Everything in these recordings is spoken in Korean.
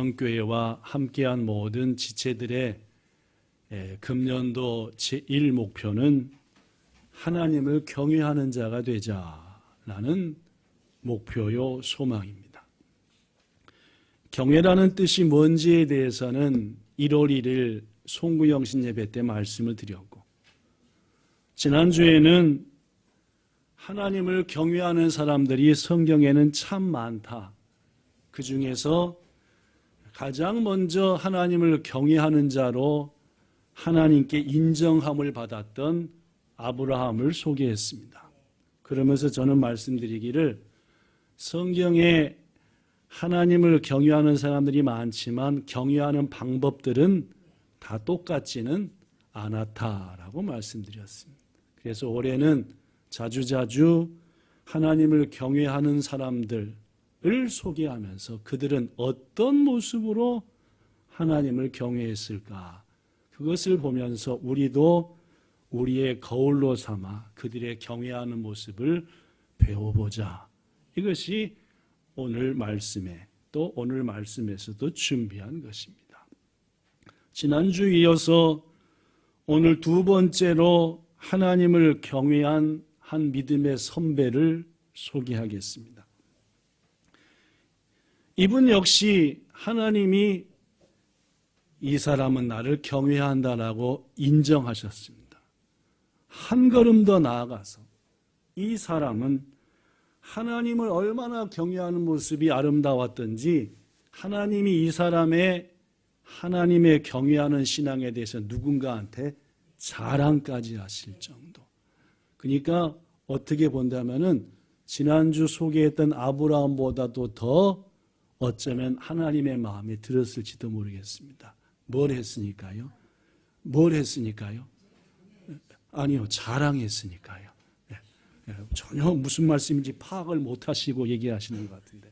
가정교회와 함께한 모든 지체들의 금년도 제1목표는 하나님을 경외하는 자가 되자라는 목표요 소망입니다. 경외라는 뜻이 뭔지에 대해서는 1월 1일 송구영신 예배 때 말씀을 드렸고, 지난주에는 하나님을 경외하는 사람들이 성경에는 참 많다. 그 중에서 가장 먼저 하나님을 경외하는 자로 하나님께 인정함을 받았던 아브라함을 소개했습니다. 그러면서 저는 말씀드리기를, 성경에 하나님을 경외하는 사람들이 많지만 경외하는 방법들은 다 똑같지는 않았다라고 말씀드렸습니다. 그래서 올해는 자주자주 하나님을 경외하는 사람들을 소개하면서 그들은 어떤 모습으로 하나님을 경외했을까, 그것을 보면서 우리도 우리의 거울로 삼아 그들의 경외하는 모습을 배워보자. 이것이 오늘 말씀에, 또 오늘 말씀에서도 준비한 것입니다. 지난주 이어서 오늘 두 번째로 하나님을 경외한 한 믿음의 선배를 소개하겠습니다. 이분 역시 하나님이 이 사람은 나를 경외한다라고 인정하셨습니다. 한 걸음 더 나아가서 이 사람은 하나님을 얼마나 경외하는 모습이 아름다웠던지 하나님이 이 사람의 하나님의 경외하는 신앙에 대해서 누군가한테 자랑까지 하실 정도. 그러니까 어떻게 본다면은 지난주 소개했던 아브라함보다도 더 어쩌면 하나님의 마음에 들었을지도 모르겠습니다. 뭘 했으니까요? 뭘 했으니까요? 아니요, 자랑했으니까요. 전혀 무슨 말씀인지 파악을 못하시고 얘기하시는 것 같은데,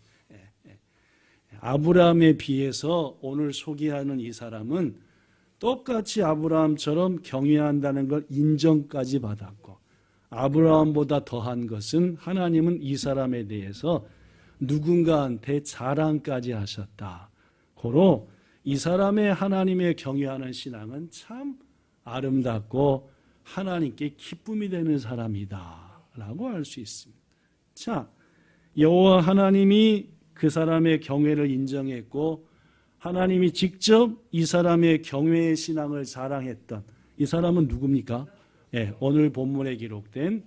아브라함에 비해서 오늘 소개하는 이 사람은 똑같이 아브라함처럼 경외한다는 걸 인정까지 받았고, 아브라함보다 더한 것은 하나님은 이 사람에 대해서 누군가한테 자랑까지 하셨다. 고로 이 사람의 하나님의 경외하는 신앙은 참 아름답고 하나님께 기쁨이 되는 사람이다 라고 할 수 있습니다. 자, 여호와 하나님이 그 사람의 경외를 인정했고 하나님이 직접 이 사람의 경외의 신앙을 자랑했던 이 사람은 누굽니까? 오늘 본문에 기록된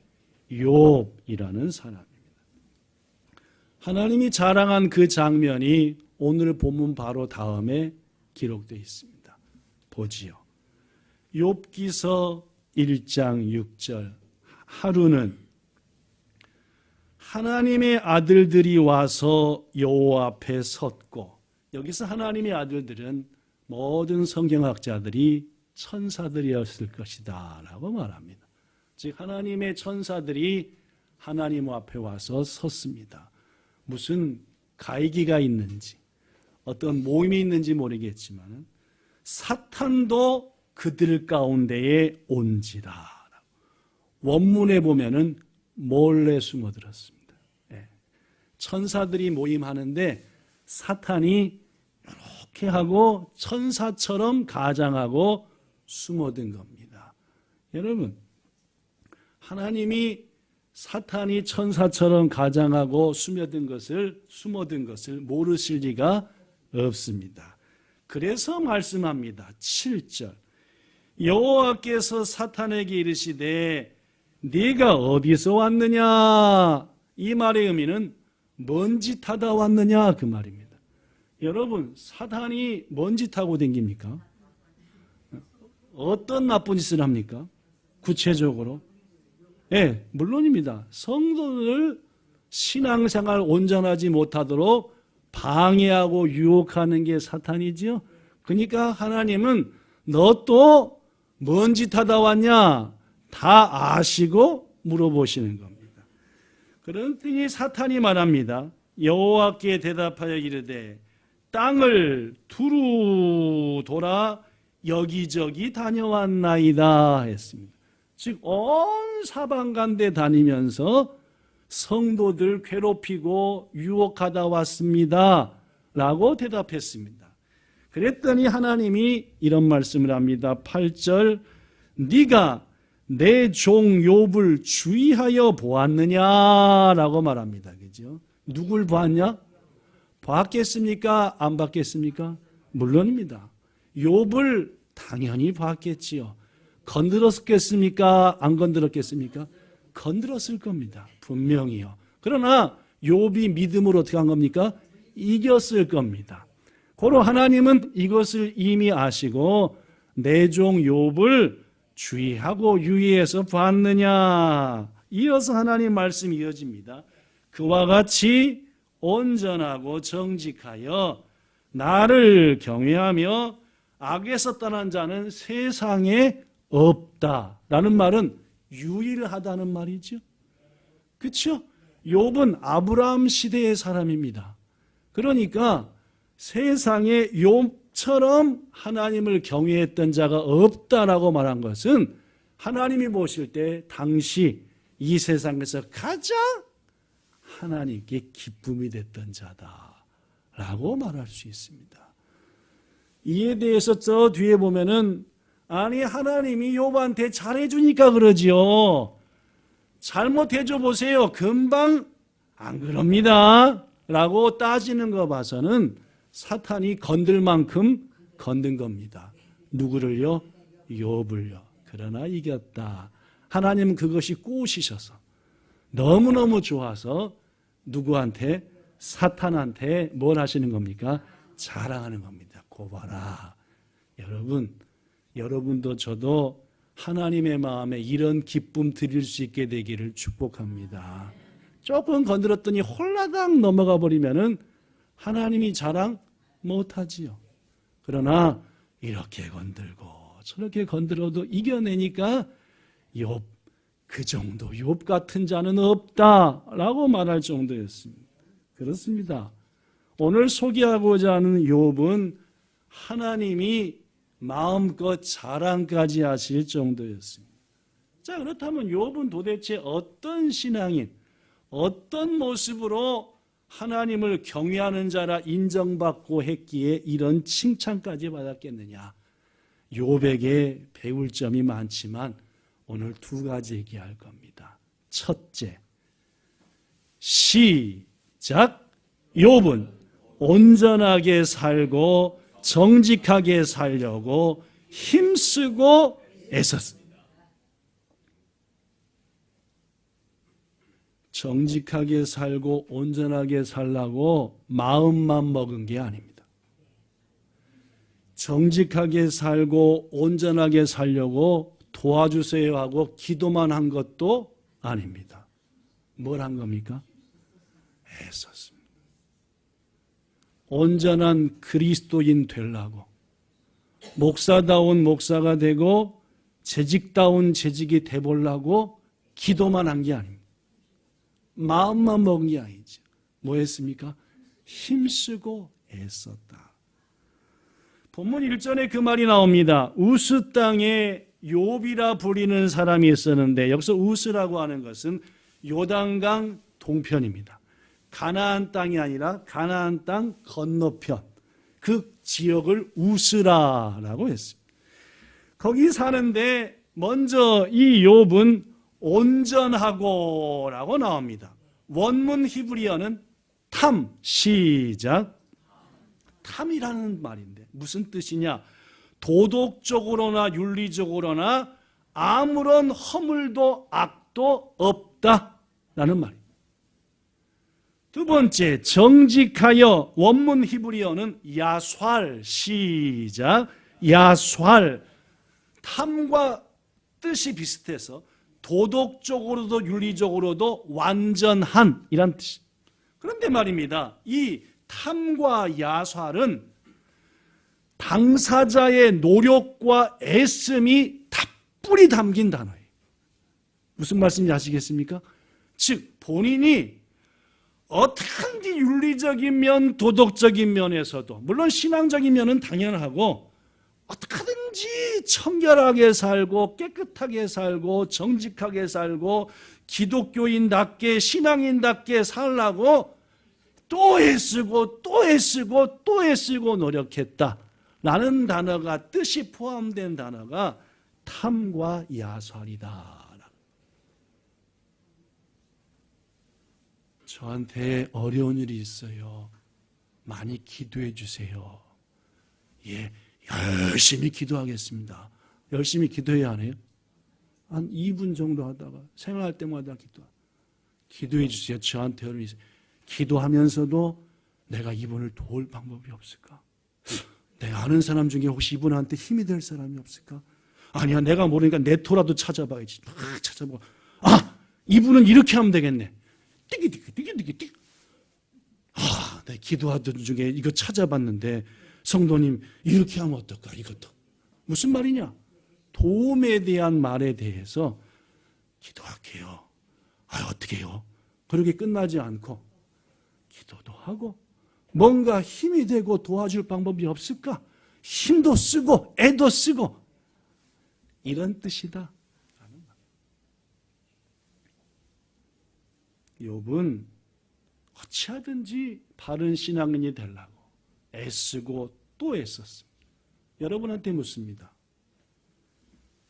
욥이라는 사람입니다. 하나님이 자랑한 그 장면이 오늘 본문 바로 다음에 기록되어 있습니다. 보지요. 욥기서 1장 6절. 하루는 하나님의 아들들이 와서 여호와 앞에 섰고, 여기서 하나님의 아들들은 모든 성경학자들이 천사들이었을 것이다 라고 말합니다. 즉 하나님의 천사들이 하나님 앞에 와서 섰습니다. 무슨 가이기가 있는지 어떤 모임이 있는지 모르겠지만 사탄도 그들 가운데에 온지라. 원문에 보면은 몰래 숨어들었습니다. 천사들이 모임하는데 사탄이 이렇게 하고 천사처럼 가장하고 숨어든 겁니다. 여러분, 하나님이 사탄이 천사처럼 가장하고 숨어든 것을 모르실 리가 없습니다. 그래서 말씀합니다. 7절. 여호와께서 사탄에게 이르시되 네가 어디서 왔느냐? 이 말의 의미는 뭔 짓 하다 왔느냐 그 말입니다. 여러분, 사탄이 뭔 짓 하고 다닙니까? 어떤 나쁜 짓을 합니까? 구체적으로? 물론입니다. 성도를 신앙생활 온전하지 못하도록 방해하고 유혹하는 게 사탄이지요. 그러니까 하나님은 너 또 뭔 짓 하다 왔냐? 다 아시고 물어보시는 겁니다. 그러더니 사탄이 말합니다. 여호와께 대답하여 이르되 땅을 두루 돌아 여기저기 다녀왔나이다 했습니다. 즉 온 사방간데 다니면서 성도들 괴롭히고 유혹하다 왔습니다 라고 대답했습니다. 그랬더니 하나님이 이런 말씀을 합니다. 8절, 네가 내 종 욥을 주의하여 보았느냐라고 말합니다. 그죠? 누굴 보았냐? 봤겠습니까? 안 봤겠습니까? 물론입니다. 욥을 당연히 봤겠지요. 건드렸겠습니까? 안 건드렸겠습니까? 건드렸을 겁니다. 분명히요. 그러나 욥이 믿음으로 어떻게 한 겁니까? 이겼을 겁니다. 고로 하나님은 이것을 이미 아시고 내 종 욥을 주의하고 유의해서 봤느냐. 이어서 하나님 말씀이 이어집니다. 그와 같이 온전하고 정직하여 나를 경외하며 악에서 떠난 자는 세상에 없다라는 말은 유일하다는 말이죠. 그렇죠? 욥은 아브라함 시대의 사람입니다. 그러니까 세상에 욥처럼 하나님을 경외했던 자가 없다라고 말한 것은 하나님이 보실 때 당시 이 세상에서 가장 하나님께 기쁨이 됐던 자다라고 말할 수 있습니다. 이에 대해서 저 뒤에 보면은 아니 하나님이 욥한테 잘해주니까 그러지요. 잘못해줘 보세요. 금방 안 그럽니다 라고 따지는 거 봐서는 사탄이 건들 만큼 건든 겁니다. 누구를요? 욥을요. 그러나 이겼다. 하나님은 그것이 꼬시셔서 너무너무 좋아서 누구한테? 사탄한테 뭘 하시는 겁니까? 자랑하는 겁니다. 고봐라. 여러분도 저도 하나님의 마음에 이런 기쁨 드릴 수 있게 되기를 축복합니다. 조금 건드렸더니 홀라당 넘어가 버리면은 하나님이 자랑 못하지요. 그러나 이렇게 건들고 저렇게 건드려도 이겨내니까 욥, 그 정도 욥 같은 자는 없다라고 말할 정도였습니다. 그렇습니다. 오늘 소개하고자 하는 욥은 하나님이 마음껏 자랑까지 하실 정도였습니다. 자, 그렇다면 욥은 도대체 어떤 신앙인, 어떤 모습으로 하나님을 경외하는 자라 인정받고 했기에 이런 칭찬까지 받았겠느냐? 욥에게 배울 점이 많지만 오늘 두 가지 얘기할 겁니다. 첫째, 시작. 욥은 온전하게 살고 정직하게 살려고 힘쓰고 애썼습니다. 정직하게 살고 온전하게 살라고 마음만 먹은 게 아닙니다. 정직하게 살고 온전하게 살려고 도와주세요 하고 기도만 한 것도 아닙니다. 뭘 한 겁니까? 애썼습니다. 온전한 그리스도인 되려고 목사다운 목사가 되고 재직다운 재직이 돼보려고 기도만 한 게 아닙니다. 마음만 먹은 게 아니죠. 뭐 했습니까? 힘쓰고 애썼다. 본문 1절에 그 말이 나옵니다. 우스 땅에 욥이라 부리는 사람이 있었는데 여기서 우스라고 하는 것은 요단강 동편입니다. 가나안 땅이 아니라 가나안 땅 건너편 그 지역을 우스라라고 했습니다. 거기 사는데 먼저 이 욥은 온전하고라고 나옵니다. 원문 히브리어는 탐, 시작. 탐이라는 말인데 무슨 뜻이냐? 도덕적으로나 윤리적으로나 아무런 허물도 악도 없다라는 말입니다. 두 번째, 정직하여. 원문 히브리어는 야스왈, 시작. 야스왈. 탐과 뜻이 비슷해서 도덕적으로도 윤리적으로도 완전한 이란 뜻. 그런데 말입니다. 이 탐과 야스왈은 당사자의 노력과 애씀이 탑불이 담긴 단어예요. 무슨 말씀인지 아시겠습니까? 즉 본인이 어떻게든지 윤리적인 면, 도덕적인 면에서도 물론 신앙적인 면은 당연하고 어떻게든지 청결하게 살고 깨끗하게 살고 정직하게 살고 기독교인답게 신앙인답게 살라고 또 애쓰고 또 애쓰고 또 애쓰고 노력했다. 라는 단어가 뜻이 포함된 단어가 탐과 야살이다. 저한테 어려운 일이 있어요. 많이 기도해 주세요. 예, 열심히 기도하겠습니다. 열심히 기도해야 하네요. 한 2분 정도 하다가 생활할 때마다 기도해 주세요. 저한테 어려운 일이 있어요. 기도하면서도 내가 이분을 도울 방법이 없을까? 내가 아는 사람 중에 혹시 이분한테 힘이 될 사람이 없을까? 아니야, 내가 모르니까 네토라도 찾아봐야지. 막 찾아보고, 이분은 이렇게 하면 되겠네. 띠기띠기. 내가 기도하던 중에 이거 찾아봤는데 성도님 이렇게 하면 어떨까? 이것도 무슨 말이냐? 도움에 대한 말에 대해서 기도할게요. 어떻게 해요? 그렇게 끝나지 않고 기도도 하고 뭔가 힘이 되고 도와줄 방법이 없을까? 힘도 쓰고 애도 쓰고 이런 뜻이다. 욥은 어찌하든지 바른 신앙인이 되려고 애쓰고 또 애썼습니다. 여러분한테 묻습니다.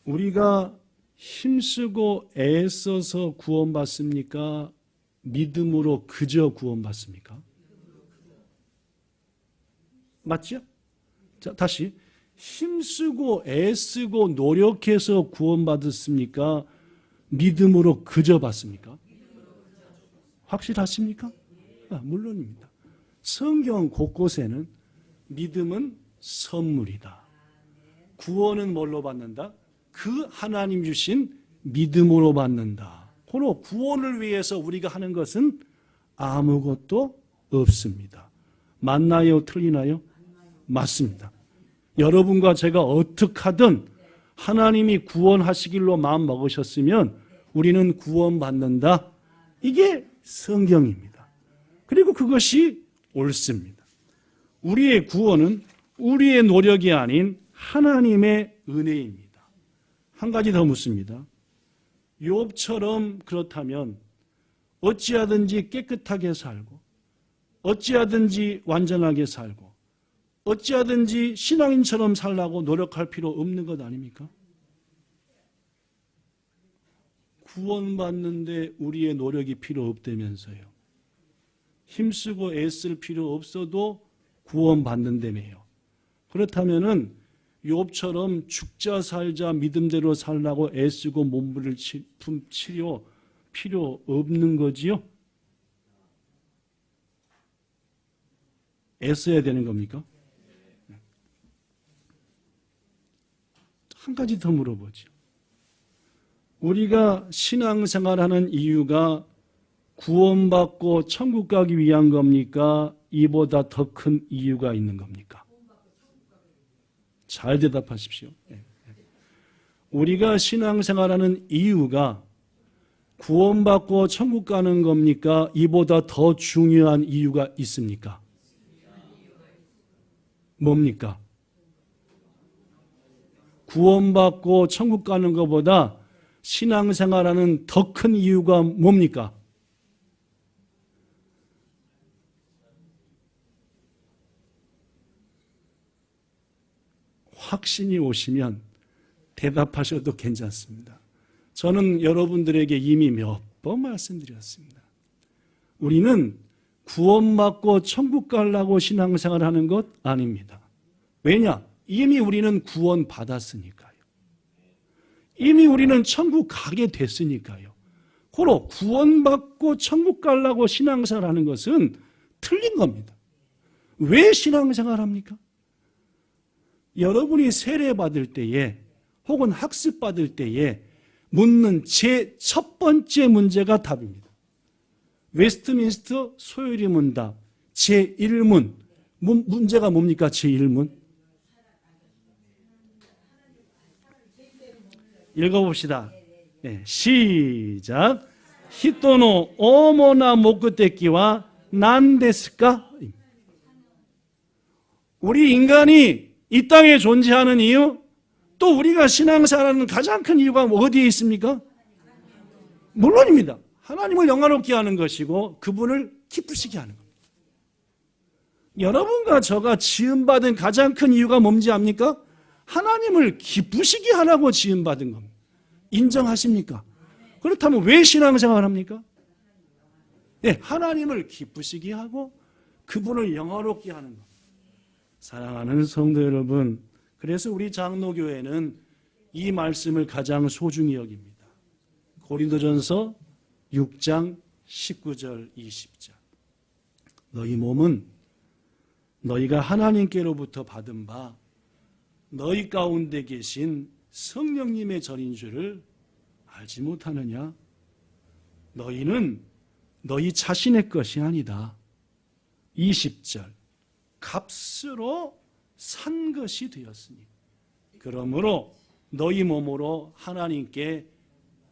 우리가 힘쓰고 애써서 구원받습니까? 믿음으로 그저 구원받습니까? 맞죠? 자, 다시. 힘쓰고 애쓰고 노력해서 구원받았습니까? 믿음으로 그저 받습니까? 확실하십니까? 물론입니다. 성경 곳곳에는 믿음은 선물이다. 구원은 뭘로 받는다? 그 하나님 주신 믿음으로 받는다. 그로 구원을 위해서 우리가 하는 것은 아무것도 없습니다. 맞나요? 틀리나요? 맞습니다. 여러분과 제가 어떻게 하든 하나님이 구원하시길로 마음 먹으셨으면 우리는 구원받는다. 이게 성경입니다. 그리고 그것이 옳습니다. 우리의 구원은 우리의 노력이 아닌 하나님의 은혜입니다. 한 가지 더 묻습니다. 욥처럼 그렇다면 어찌하든지 깨끗하게 살고 어찌하든지 완전하게 살고 어찌하든지 신앙인처럼 살라고 노력할 필요 없는 것 아닙니까? 구원받는데 우리의 노력이 필요 없다면서요. 힘쓰고 애쓸 필요 없어도 구원받는다며요. 그렇다면은 욥처럼 죽자 살자 믿음대로 살라고 애쓰고 몸부림을 치료 필요 없는 거지요? 애써야 되는 겁니까? 한 가지 더 물어보죠. 우리가 신앙생활하는 이유가 구원받고 천국 가기 위한 겁니까? 이보다 더 큰 이유가 있는 겁니까? 잘 대답하십시오. 우리가 신앙생활하는 이유가 구원받고 천국 가는 겁니까? 이보다 더 중요한 이유가 있습니까? 뭡니까? 구원받고 천국 가는 것보다 신앙생활하는 더 큰 이유가 뭡니까? 확신이 오시면 대답하셔도 괜찮습니다. 저는 여러분들에게 이미 몇 번 말씀드렸습니다. 우리는 구원받고 천국 가려고 신앙생활하는 것 아닙니다. 왜냐? 이미 우리는 구원받았으니까요. 이미 우리는 천국 가게 됐으니까요. 고로 구원받고 천국 가려고 신앙생활하는 것은 틀린 겁니다. 왜 신앙생활합니까? 여러분이 세례받을 때에 혹은 학습받을 때에 묻는 제 첫 번째 문제가 답입니다. 웨스트민스터 소요리 문답 제1문 문제가 뭡니까? 제1문 읽어봅시다. 네, 시작. 히토노 오모나 모쿠테키와 난데스까? 우리 인간이 이 땅에 존재하는 이유, 또 우리가 신앙생활하는 가장 큰 이유가 어디에 있습니까? 물론입니다. 하나님을 영화롭게 하는 것이고 그분을 기쁘시게 하는 겁니다. 여러분과 저가 지음받은 가장 큰 이유가 뭔지 압니까? 하나님을 기쁘시게 하라고 지음받은 겁니다. 인정하십니까? 그렇다면 왜 신앙생활을 합니까? 네, 하나님을 기쁘시게 하고 그분을 영화롭게 하는 것. 사랑하는 성도 여러분, 그래서 우리 장로교회는 이 말씀을 가장 소중히 여깁니다. 고린도전서 6장 19절 20절. 너희 몸은 너희가 하나님께로부터 받은 바 너희 가운데 계신 성령님의 전인 줄을 알지 못하느냐? 너희는 너희 자신의 것이 아니다. 20절. 값으로 산 것이 되었으니 그러므로 너희 몸으로 하나님께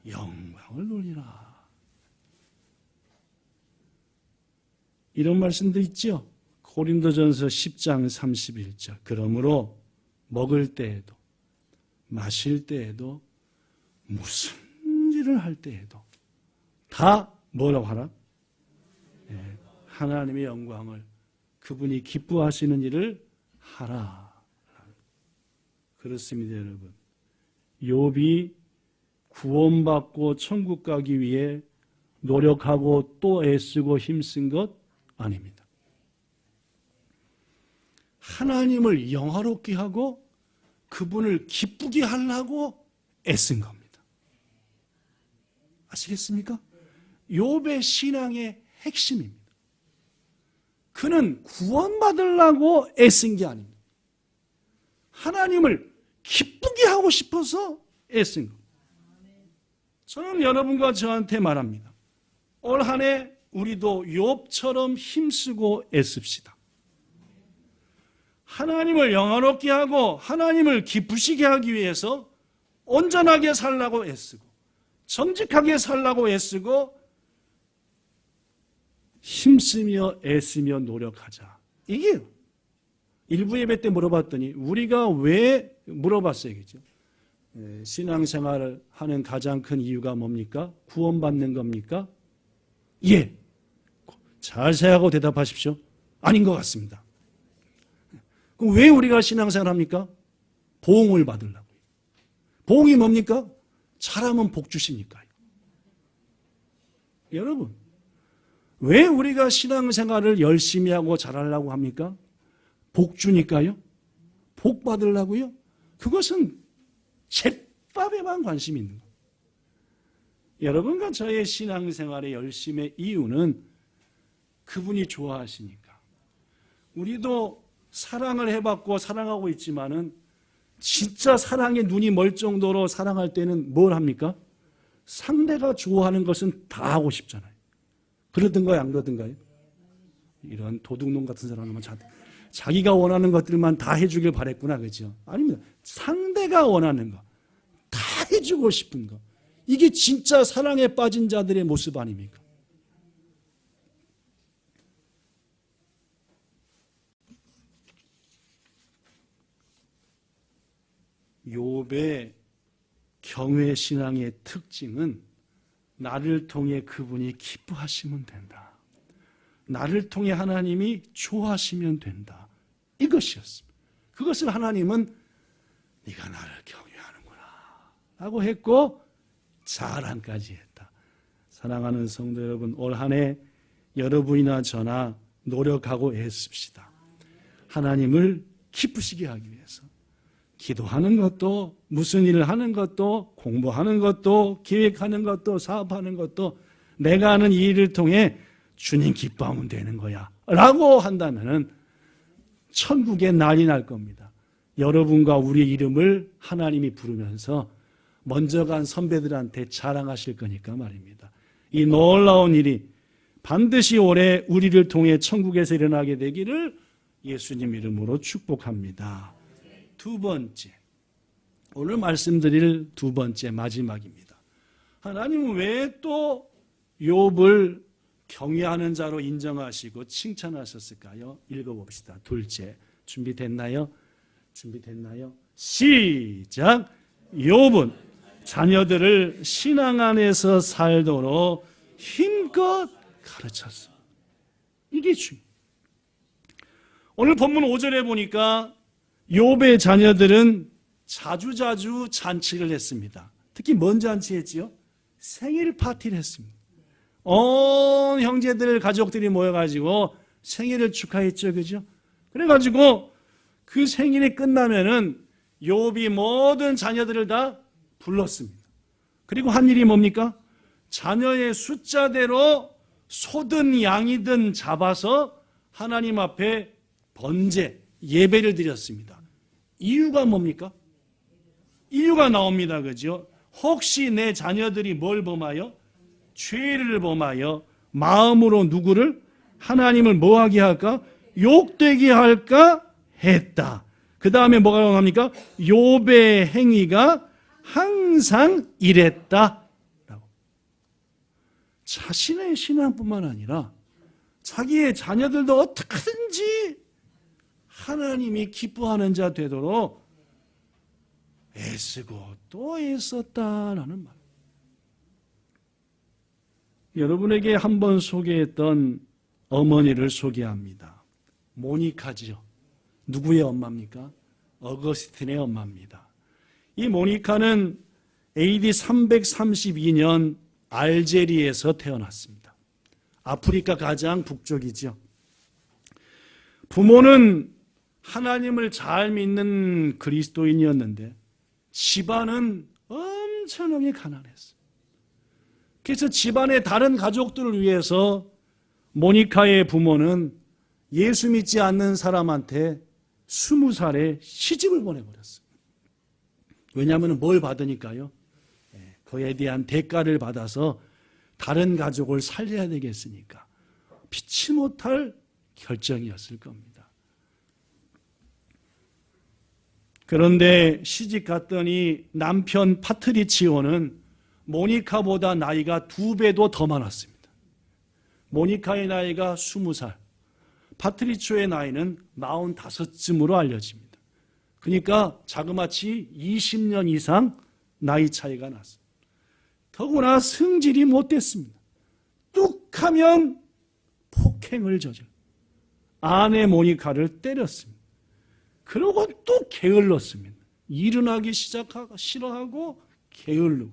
영광을 돌리라. 이런 말씀도 있죠. 고린도전서 10장 31절. 그러므로 먹을 때에도 마실 때에도 무슨 일을 할 때에도 다 뭐라고 하라? 네, 하나님의 영광을 그분이 기뻐하시는 일을 하라. 그렇습니다, 여러분. 욥이 구원받고 천국 가기 위해 노력하고 또 애쓰고 힘쓴 것 아닙니다. 하나님을 영화롭게 하고 그분을 기쁘게 하려고 애쓴 겁니다. 아시겠습니까? 욥의 신앙의 핵심입니다. 그는 구원받으려고 애쓴 게 아닙니다. 하나님을 기쁘게 하고 싶어서 애쓴 겁니다. 저는 여러분과 저한테 말합니다. 올 한 해 우리도 욥처럼 힘쓰고 애씁시다. 하나님을 영화롭게 하고 하나님을 기쁘시게 하기 위해서 온전하게 살라고 애쓰고 정직하게 살라고 애쓰고 힘쓰며 애쓰며 노력하자. 이게 일부 예배 때 물어봤더니 우리가 왜 물어봤어요. 그죠? 신앙생활을 하는 가장 큰 이유가 뭡니까? 구원받는 겁니까? 예. 자세하고 대답하십시오. 아닌 것 같습니다. 그럼 왜 우리가 신앙생활을 합니까? 보응을 받으려고요. 보응이 뭡니까? 잘하면 복 주시니까요. 여러분, 왜 우리가 신앙생활을 열심히 하고 잘하려고 합니까? 복 주니까요? 복 받으려고요? 그것은 잿밥에만 관심이 있는 거예요. 여러분과 저의 신앙생활의 열심의 이유는 그분이 좋아하시니까. 우리도 사랑을 해봤고 사랑하고 있지만은 진짜 사랑에 눈이 멀 정도로 사랑할 때는 뭘 합니까? 상대가 좋아하는 것은 다 하고 싶잖아요. 그러든가요, 안 그러든가요? 이런 도둑놈 같은 사람은 자기가 원하는 것들만 다 해주길 바랬구나, 그죠? 아닙니다. 상대가 원하는 거, 다 해주고 싶은 거. 이게 진짜 사랑에 빠진 자들의 모습 아닙니까? 욥의 경외 신앙의 특징은 나를 통해 그분이 기뻐하시면 된다. 나를 통해 하나님이 좋아하시면 된다. 이것이었습니다. 그것을 하나님은 네가 나를 경외하는구나 라고 했고 자랑까지 했다. 사랑하는 성도 여러분, 올 한 해 여러분이나 저나 노력하고 애씁시다. 하나님을 기쁘시게 하기 위해서. 기도하는 것도, 무슨 일을 하는 것도, 공부하는 것도, 계획하는 것도, 사업하는 것도 내가 하는 이 일을 통해 주님 기뻐하면 되는 거야 라고 한다면 천국에 난리 날 겁니다. 여러분과 우리의 이름을 하나님이 부르면서 먼저 간 선배들한테 자랑하실 거니까 말입니다. 이 놀라운 일이 반드시 올해 우리를 통해 천국에서 일어나게 되기를 예수님 이름으로 축복합니다. 두 번째, 오늘 말씀드릴 두 번째 마지막입니다. 하나님은 왜 또 욥을 경외하는 자로 인정하시고 칭찬하셨을까요? 읽어봅시다. 둘째, 준비됐나요? 준비됐나요? 시작! 욥은 자녀들을 신앙 안에서 살도록 힘껏 가르쳤습니다. 이게 중요해요. 오늘 본문 5절에 보니까 욥의 자녀들은 자주자주 잔치를 했습니다. 특히 뭔 잔치했지요? 생일 파티를 했습니다. 온 형제들, 가족들이 모여가지고 생일을 축하했죠. 그죠? 그래가지고 그 생일이 끝나면은 욥이 모든 자녀들을 다 불렀습니다. 그리고 한 일이 뭡니까? 자녀의 숫자대로 소든 양이든 잡아서 하나님 앞에 번제, 예배를 드렸습니다. 이유가 뭡니까? 이유가 나옵니다. 그죠? 혹시 내 자녀들이 뭘 범하여? 죄를 범하여 마음으로 누구를? 하나님을 뭐하게 할까? 욕되게 할까? 했다. 그 다음에 뭐가 나옵니까? 욥의 행위가 항상 이랬다. 자신의 신앙뿐만 아니라 자기의 자녀들도 어떻게든지 하나님이 기뻐하는 자 되도록 애쓰고 또 애썼다라는 말. 여러분에게 한번 소개했던 어머니를 소개합니다. 모니카지요. 누구의 엄마입니까? 어거스틴의 엄마입니다. 이 모니카는 AD 332년 알제리에서 태어났습니다. 아프리카 가장 북쪽이죠. 부모는 하나님을 잘 믿는 그리스도인이었는데 집안은 엄청나게 가난했어요. 그래서 집안의 다른 가족들을 위해서 모니카의 부모는 예수 믿지 않는 사람한테 20살에 시집을 보내버렸어요. 왜냐하면 뭘 받으니까요? 그에 대한 대가를 받아서 다른 가족을 살려야 되겠으니까 피치 못할 결정이었을 겁니다. 그런데 시집 갔더니 남편 파트리치오는 모니카보다 나이가 2배도 더 많았습니다. 모니카의 나이가 20살, 파트리치오의 나이는 45쯤으로 알려집니다. 그러니까 자그마치 20년 이상 나이 차이가 났습니다. 더구나 성질이 못됐습니다. 뚝하면 폭행을 저질. 아내 모니카를 때렸습니다. 그러고 또 게을렀습니다. 일어나기 시작하고 싫어하고 게을르고.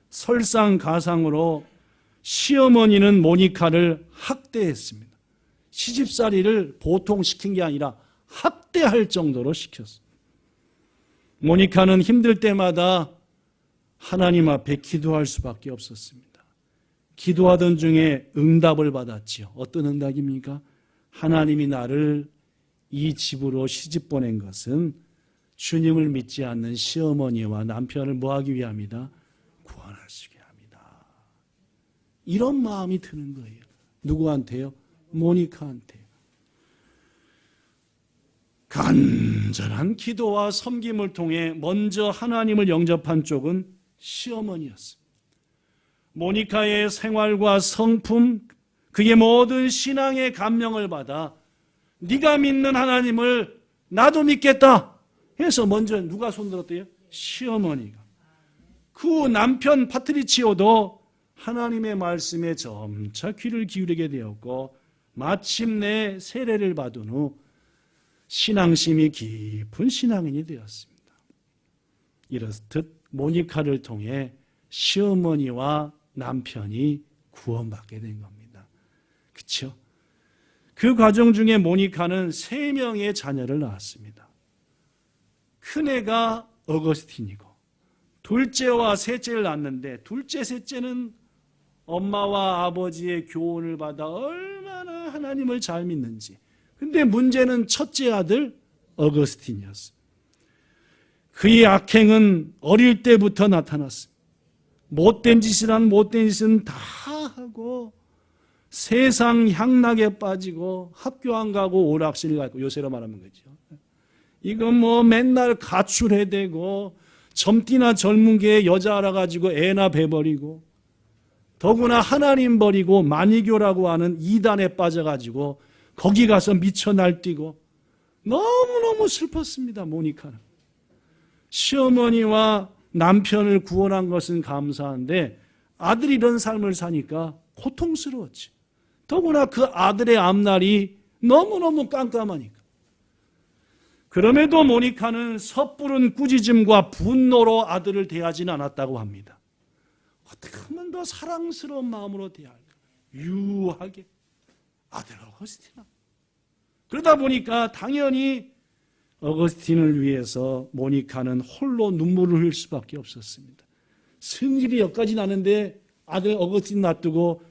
설상가상으로 시어머니는 모니카를 학대했습니다. 시집살이를 보통 시킨 게 아니라 학대할 정도로 시켰습니다. 모니카는 힘들 때마다 하나님 앞에 기도할 수밖에 없었습니다. 기도하던 중에 응답을 받았지요. 어떤 응답입니까? 하나님이 나를 이 집으로 시집 보낸 것은 주님을 믿지 않는 시어머니와 남편을 뭐하기 위함이다? 구원하시게 합니다. 이런 마음이 드는 거예요. 누구한테요? 모니카한테요. 간절한 기도와 섬김을 통해 먼저 하나님을 영접한 쪽은 시어머니였습니다. 모니카의 생활과 성품, 그의 모든 신앙의 감명을 받아 네가 믿는 하나님을 나도 믿겠다 해서 먼저 누가 손들었대요? 시어머니가. 그 남편 파트리치오도 하나님의 말씀에 점차 귀를 기울이게 되었고 마침내 세례를 받은 후 신앙심이 깊은 신앙인이 되었습니다. 이렇듯 모니카를 통해 시어머니와 남편이 구원받게 된 겁니다. 그렇죠? 그 과정 중에 모니카는 3명의 자녀를 낳았습니다. 큰애가 어거스틴이고 둘째와 셋째를 낳았는데 둘째, 셋째는 엄마와 아버지의 교훈을 받아 얼마나 하나님을 잘 믿는지. 근데 문제는 첫째 아들 어거스틴이었어요. 그의 악행은 어릴 때부터 나타났습니다. 못된 짓이란 못된 짓은 다 하고 세상 향락에 빠지고 학교 안 가고 오락실 가고 요새로 말하면 거죠. 이건 뭐 맨날 가출해대고 젊디나 젊은 게 여자 알아가지고 애나 배버리고 더구나 하나님 버리고 만이교라고 하는 이단에 빠져가지고 거기 가서 미쳐 날뛰고 너무너무 슬펐습니다. 모니카는. 시어머니와 남편을 구원한 것은 감사한데 아들이 이런 삶을 사니까 고통스러웠지. 더구나 그 아들의 앞날이 너무너무 깜깜하니까. 그럼에도 모니카는 섣부른 꾸짖음과 분노로 아들을 대하지는 않았다고 합니다. 어떻게 하면 더 사랑스러운 마음으로 대할까? 유하게. 아들 어거스티나. 그러다 보니까 당연히 어거스틴을 위해서 모니카는 홀로 눈물을 흘릴 수밖에 없었습니다. 승질이 여기까지 나는데 아들 어거스틴 놔두고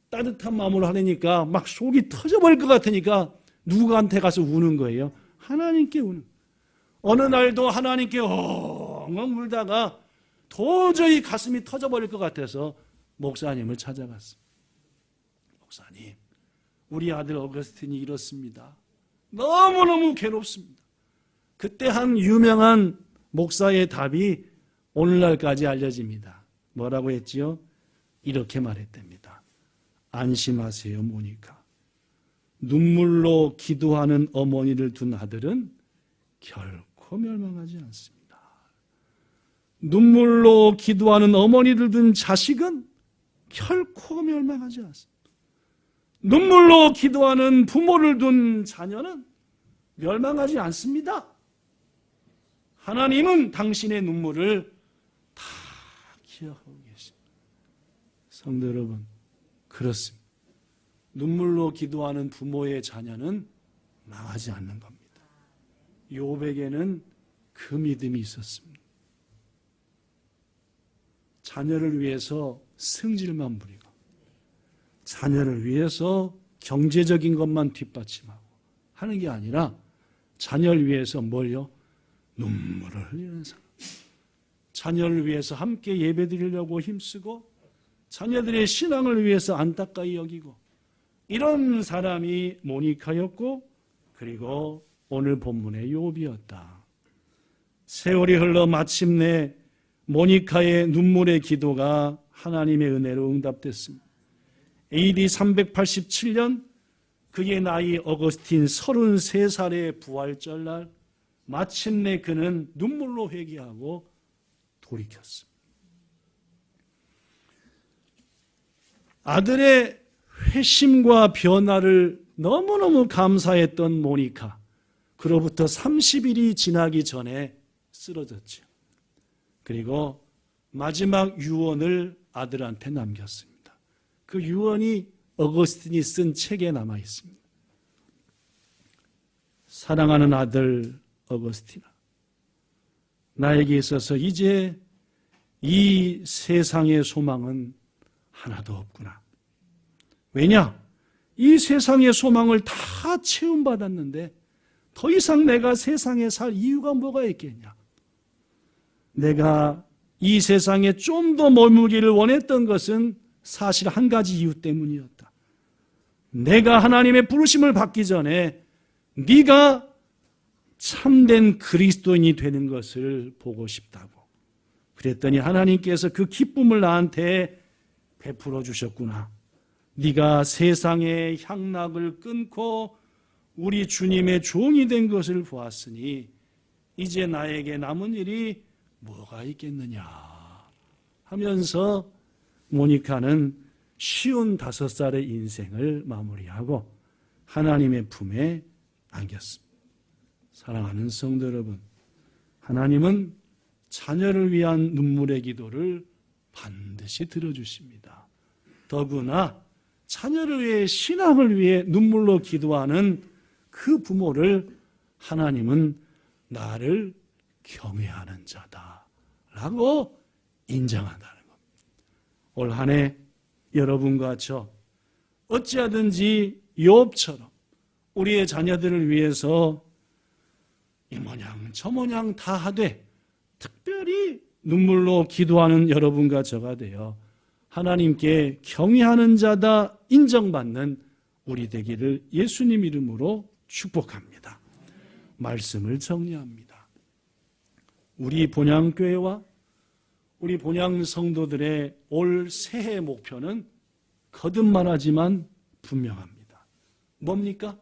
따뜻한 마음으로 하려니까 막 속이 터져버릴 것 같으니까 누구한테 가서 우는 거예요? 하나님께 우는. 어느 날도 하나님께 엉엉 울다가 도저히 가슴이 터져버릴 것 같아서 목사님을 찾아갔습니다. 목사님, 우리 아들 어거스틴이 이렇습니다. 너무너무 괴롭습니다. 그때 한 유명한 목사의 답이 오늘날까지 알려집니다. 뭐라고 했지요? 이렇게 말했답니다. 안심하세요, 모니카. 눈물로 기도하는 어머니를 둔 아들은 결코 멸망하지 않습니다. 눈물로 기도하는 어머니를 둔 자식은 결코 멸망하지 않습니다. 눈물로 기도하는 부모를 둔 자녀는 멸망하지 않습니다. 하나님은 당신의 눈물을 다 기억하고 계십니다. 성도 여러분, 그렇습니다. 눈물로 기도하는 부모의 자녀는 망하지 않는 겁니다. 욥에게는 그 믿음이 있었습니다. 자녀를 위해서 승질만 부리고 자녀를 위해서 경제적인 것만 뒷받침하고 하는 게 아니라 자녀를 위해서 뭘요? 눈물을 흘리는 사람. 자녀를 위해서 함께 예배드리려고 힘쓰고 자녀들의 신앙을 위해서 안타까이 여기고 이런 사람이 모니카였고 그리고 오늘 본문의 욥이었다. 세월이 흘러 마침내 모니카의 눈물의 기도가 하나님의 은혜로 응답됐습니다. AD 387년 그의 나이 어거스틴 33살의 부활절날 마침내 그는 눈물로 회개하고 돌이켰습니다. 아들의 회심과 변화를 너무너무 감사했던 모니카. 그로부터 30일이 지나기 전에 쓰러졌죠. 그리고 마지막 유언을 아들한테 남겼습니다. 그 유언이 어거스틴이 쓴 책에 남아 있습니다. 사랑하는 아들 어거스틴아, 나에게 있어서 이제 이 세상의 소망은 하나도 없구나. 왜냐? 이 세상의 소망을 다 채움받았는데 더 이상 내가 세상에 살 이유가 뭐가 있겠냐? 내가 이 세상에 좀 더 머물기를 원했던 것은 사실 한 가지 이유 때문이었다. 내가 하나님의 부르심을 받기 전에 네가 참된 그리스도인이 되는 것을 보고 싶다고. 그랬더니 하나님께서 그 기쁨을 나한테 베풀어 주셨구나. 네가 세상의 향락을 끊고 우리 주님의 종이 된 것을 보았으니 이제 나에게 남은 일이 뭐가 있겠느냐 하면서 모니카는 55살의 인생을 마무리하고 하나님의 품에 안겼습니다. 사랑하는 성도 여러분, 하나님은 자녀를 위한 눈물의 기도를 반드시 들어주십니다. 더구나 자녀를 위해 신앙을 위해 눈물로 기도하는 그 부모를 하나님은 나를 경외하는 자다라고 인정한다는 겁니다. 올 한 해 여러분과 저 어찌하든지 욥처럼 우리의 자녀들을 위해서 이 모양 저 모양 다 하되 특별히 눈물로 기도하는 여러분과 저가 되어 하나님께 경외하는 자다 인정받는 우리 되기를 예수님 이름으로 축복합니다. 말씀을 정리합니다. 우리 본향교회와 우리 본향 성도들의 올 새해 목표는 거듭말하지만 분명합니다. 뭡니까?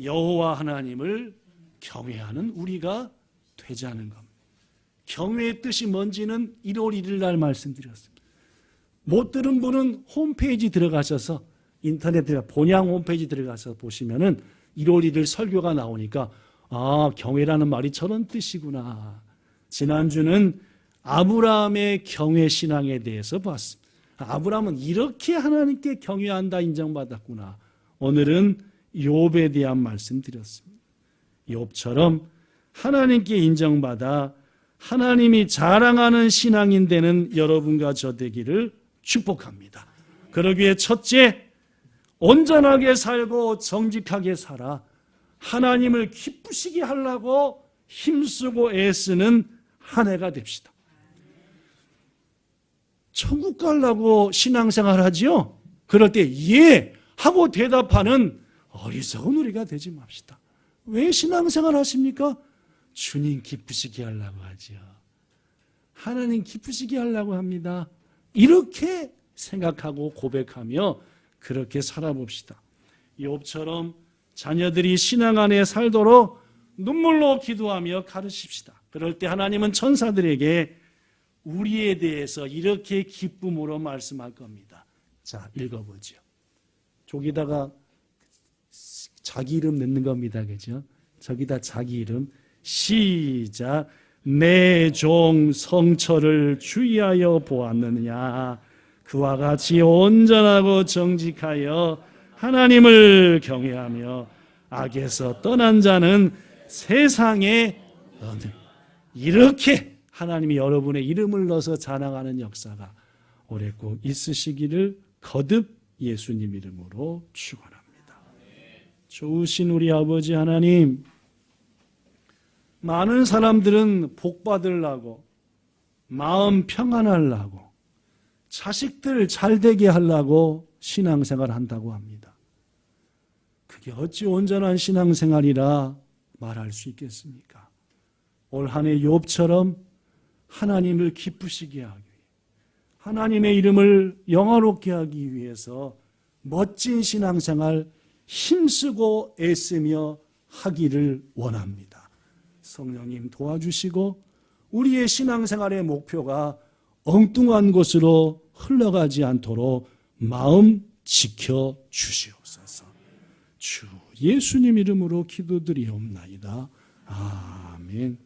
여호와 하나님을 경외하는 우리가 되자는 겁니다. 경외의 뜻이 뭔지는 1월 1일 날 말씀드렸습니다. 못 들은 분은 홈페이지 들어가셔서 인터넷 본향 홈페이지 들어가서 보시면은 1월 1일 설교가 나오니까 아, 경외라는 말이 저런 뜻이구나. 지난주는 아브라함의 경외 신앙에 대해서 봤습니다. 아브라함은 이렇게 하나님께 경외한다 인정받았구나. 오늘은 욥에 대한 말씀 드렸습니다. 욥처럼 하나님께 인정받아 하나님이 자랑하는 신앙인 되는 여러분과 저 되기를 축복합니다. 그러기에 첫째, 온전하게 살고 정직하게 살아 하나님을 기쁘시게 하려고 힘쓰고 애쓰는 한 해가 됩시다. 천국 가려고 신앙생활 하지요? 그럴 때 예 하고 대답하는 어리석은 우리가 되지 맙시다. 왜 신앙생활 하십니까? 주님 기쁘시게 하려고 하지요. 하나님 기쁘시게 하려고 합니다. 이렇게 생각하고 고백하며 그렇게 살아봅시다. 욥처럼 자녀들이 신앙 안에 살도록 눈물로 기도하며 가르칩시다. 그럴 때 하나님은 천사들에게 우리에 대해서 이렇게 기쁨으로 말씀할 겁니다. 자, 읽어보죠. 저기다가 자기 이름 넣는 겁니다. 그죠? 저기다 자기 이름. 시작. 내 종 성처를 주의하여 보았느냐. 그와 같이 온전하고 정직하여 하나님을 경외하며 악에서 떠난 자는 세상에 없는. 이렇게 하나님이 여러분의 이름을 넣어서 자랑하는 역사가 올해 꼭 있으시기를 거듭 예수님 이름으로 축원합니다. 좋으신 우리 아버지 하나님, 많은 사람들은 복 받으려고, 마음 평안하려고, 자식들 잘 되게 하려고 신앙생활 한다고 합니다. 그게 어찌 온전한 신앙생활이라 말할 수 있겠습니까? 올 한 해 욥처럼 하나님을 기쁘시게 하기 위해, 하나님의 이름을 영화롭게 하기 위해서 멋진 신앙생활 힘쓰고 애쓰며 하기를 원합니다. 성령님 도와주시고 우리의 신앙생활의 목표가 엉뚱한 곳으로 흘러가지 않도록 마음 지켜 주시옵소서. 주 예수님 이름으로 기도드리옵나이다. 아멘.